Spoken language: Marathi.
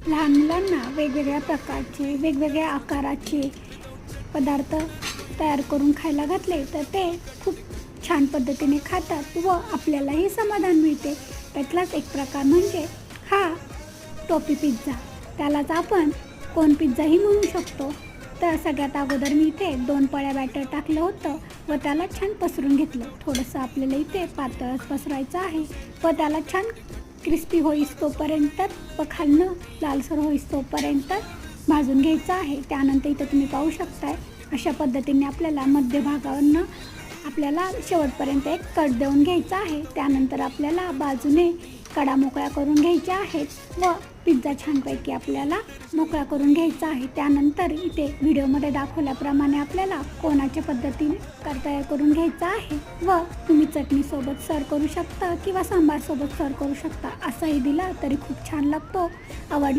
लहान मुलांना वेगवेगळ्या प्रकारचे वेगवेगळ्या आकाराचे पदार्थ तयार करून खायला घातले तर ते खूप छान पद्धतीने खातात व आपल्यालाही समाधान मिळते. त्यातलाच एक प्रकार म्हणजे हा टोपी पिझ्झा. त्यालाच आपण कोन पिझ्झाही म्हणू शकतो. तर सगळ्यात अगोदर मी इथे 2 पळ्या बॅटर टाकलं होतं व त्याला छान पसरून घेतलं. थोडंसं आपल्याला इथे पातळच पसरायचं आहे व त्याला छान क्रिस्पी होईस्तोपर्यंत व खालनं लालसर होईस्तोपर्यंत भाजून घ्यायचं आहे. त्यानंतर इथं तुम्ही पाहू शकताय अशा पद्धतीने आपल्याला मध्यभागावरनं आपल्याला शेवटपर्यंत एक कट देऊन घ्यायचा आहे. त्यानंतर आपल्याला बाजूने कडा मोकळ्या करून घ्यायच्या आहेत व पिझ्झा छानपैकी आपल्याला मोकळा करून घ्यायचा आहे. त्यानंतर इथे व्हिडिओमध्ये दाखवल्याप्रमाणे आपल्याला कोनाच्या पद्धतीने तयार करून घ्यायचा आहे व तुम्ही चटणीसोबत सर्व करू शकता किंवा सांबारसोबत सर्व करू शकता. असंही दिला तरी खूप छान लागतो. आवडला